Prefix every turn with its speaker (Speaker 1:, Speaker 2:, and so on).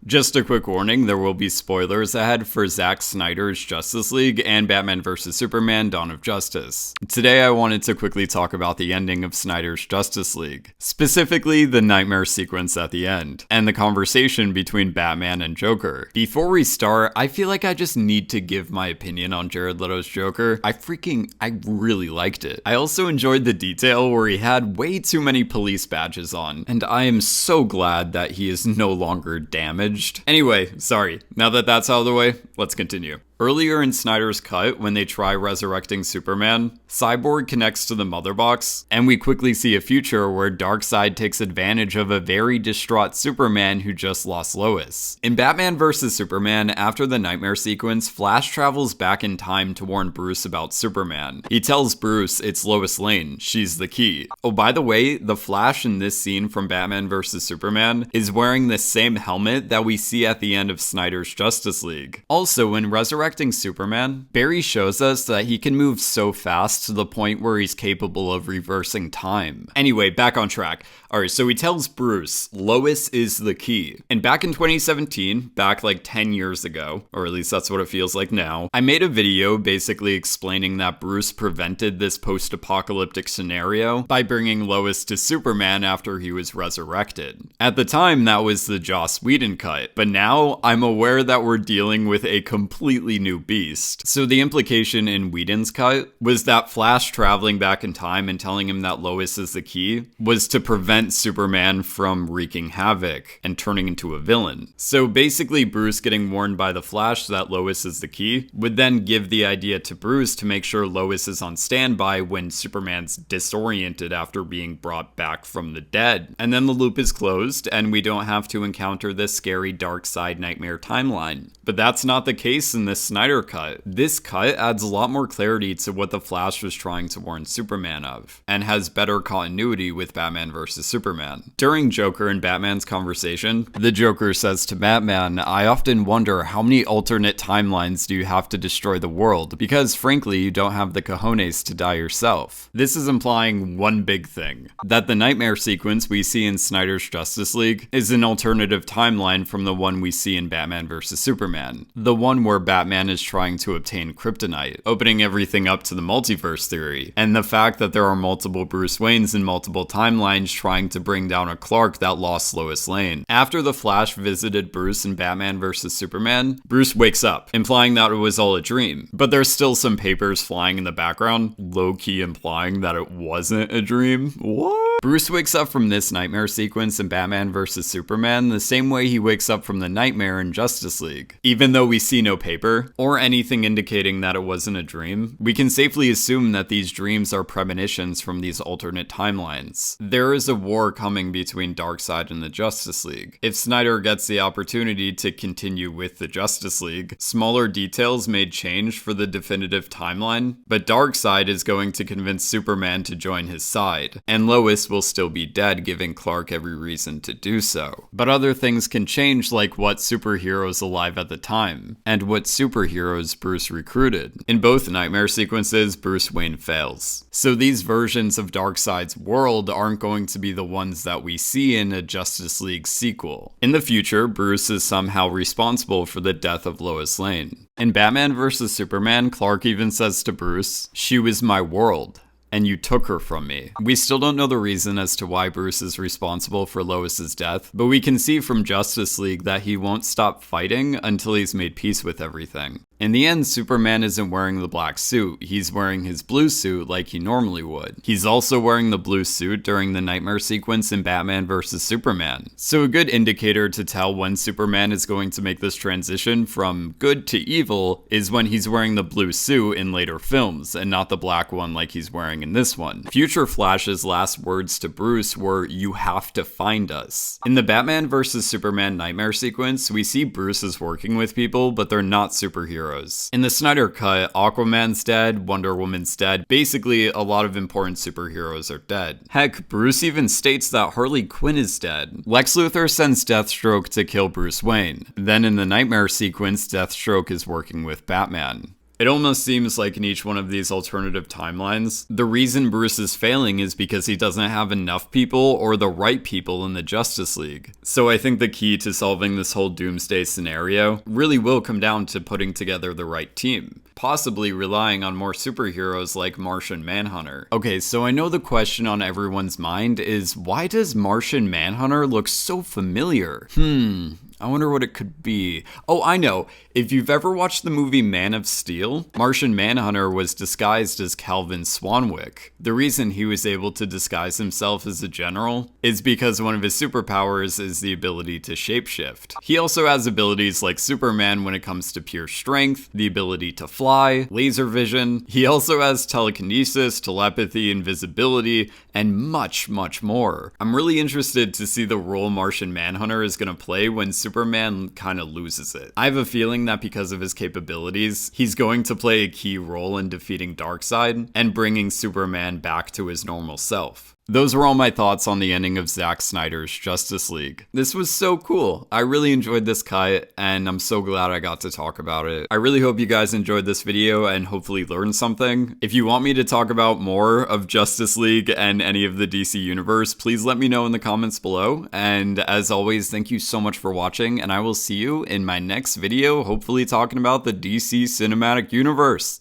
Speaker 1: Just a quick warning, there will be spoilers ahead for Zack Snyder's Justice League and Batman vs Superman: Dawn of Justice. Today I wanted to quickly talk about the ending of Snyder's Justice League, specifically the nightmare sequence at the end, and the conversation between Batman and Joker. Before we start, I feel like I just need to give my opinion on Jared Leto's Joker. I really liked it. I also enjoyed the detail where he had way too many police badges on, and I am so glad that he is no longer damaged. Anyway, sorry, now that that's out of the way, let's continue. Earlier in Snyder's cut, when they try resurrecting Superman, Cyborg connects to the Mother Box, and we quickly see a future where Darkseid takes advantage of a very distraught Superman who just lost Lois. In Batman vs Superman, after the nightmare sequence, Flash travels back in time to warn Bruce about Superman. He tells Bruce it's Lois Lane, she's the key. Oh, by the way, the Flash in this scene from Batman vs Superman is wearing the same helmet that we see at the end of Snyder's Justice League. Also, when resurrecting Superman, Barry shows us that he can move so fast to the point where he's capable of reversing time. Anyway, back on track. Alright, so he tells Bruce, Lois is the key. And back in 2017, back like 10 years ago, or at least that's what it feels like now, I made a video basically explaining that Bruce prevented this post-apocalyptic scenario by bringing Lois to Superman after he was resurrected. At the time, that was the Joss Whedon cut, but now I'm aware that we're dealing with a completely new beast. So the implication in Whedon's cut was that Flash traveling back in time and telling him that Lois is the key was to prevent Superman from wreaking havoc and turning into a villain. So basically Bruce getting warned by the Flash that Lois is the key would then give the idea to Bruce to make sure Lois is on standby when Superman's disoriented after being brought back from the dead. And then the loop is closed and we don't have to encounter this scary Darkseid nightmare timeline. But that's not the case in this Snyder cut. This cut adds a lot more clarity to what the Flash was trying to warn Superman of, and has better continuity with Batman vs Superman. During Joker and Batman's conversation, the Joker says to Batman, I often wonder how many alternate timelines do you have to destroy the world, because frankly you don't have the cojones to die yourself. This is implying one big thing, that the nightmare sequence we see in Snyder's Justice League is an alternative timeline from the one we see in Batman vs Superman, the one where Batman is trying to obtain kryptonite, opening everything up to the multiverse theory, and the fact that there are multiple Bruce Waynes in multiple timelines trying to bring down a Clark that lost Lois Lane. After the Flash visited Bruce in Batman vs Superman, Bruce wakes up, implying that it was all a dream, but there's still some papers flying in the background, low-key implying that it wasn't a dream. What? Bruce wakes up from this nightmare sequence in Batman vs Superman the same way he wakes up from the nightmare in Justice League. Even though we see no paper, or anything indicating that it wasn't a dream, we can safely assume that these dreams are premonitions from these alternate timelines. There is a war coming between Darkseid and the Justice League. If Snyder gets the opportunity to continue with the Justice League, smaller details may change for the definitive timeline, but Darkseid is going to convince Superman to join his side, and Lois will still be dead, giving Clark every reason to do so. But other things can change, like what superheroes alive at the time, and what superheroes Bruce recruited. In both nightmare sequences, Bruce Wayne fails. So these versions of Darkseid's world aren't going to be the ones that we see in a Justice League sequel. In the future, Bruce is somehow responsible for the death of Lois Lane. In Batman vs Superman, Clark even says to Bruce, "She was my world, and you took her from me." We still don't know the reason as to why Bruce is responsible for Lois's death, but we can see from Justice League that he won't stop fighting until he's made peace with everything. In the end, Superman isn't wearing the black suit, he's wearing his blue suit like he normally would. He's also wearing the blue suit during the nightmare sequence in Batman vs Superman. So a good indicator to tell when Superman is going to make this transition from good to evil is when he's wearing the blue suit in later films, and not the black one like he's wearing in this one. Future Flash's last words to Bruce were, "You have to find us." In the Batman vs Superman nightmare sequence, we see Bruce is working with people, but they're not superheroes. In the Snyder cut, Aquaman's dead, Wonder Woman's dead, basically a lot of important superheroes are dead. Heck, Bruce even states that Harley Quinn is dead. Lex Luthor sends Deathstroke to kill Bruce Wayne. Then in the nightmare sequence, Deathstroke is working with Batman. It almost seems like in each one of these alternative timelines, the reason Bruce is failing is because he doesn't have enough people or the right people in the Justice League. So I think the key to solving this whole doomsday scenario really will come down to putting together the right team, possibly relying on more superheroes like Martian Manhunter. Okay, so I know the question on everyone's mind is, why does Martian Manhunter look so familiar? I wonder what it could be. Oh, I know. If you've ever watched the movie Man of Steel, Martian Manhunter was disguised as Calvin Swanwick. The reason he was able to disguise himself as a general is because one of his superpowers is the ability to shapeshift. He also has abilities like Superman when it comes to pure strength, the ability to fly, laser vision. He also has telekinesis, telepathy, invisibility, and much, much more. I'm really interested to see the role Martian Manhunter is going to play when Superman kind of loses it. I have a feeling that because of his capabilities, he's going to play a key role in defeating Darkseid and bringing Superman back to his normal self. Those were all my thoughts on the ending of Zack Snyder's Justice League. This was so cool. I really enjoyed this cut, and I'm so glad I got to talk about it. I really hope you guys enjoyed this video and hopefully learned something. If you want me to talk about more of Justice League and any of the DC universe, please let me know in the comments below. And as always, thank you so much for watching, and I will see you in my next video, hopefully talking about the DC Cinematic Universe.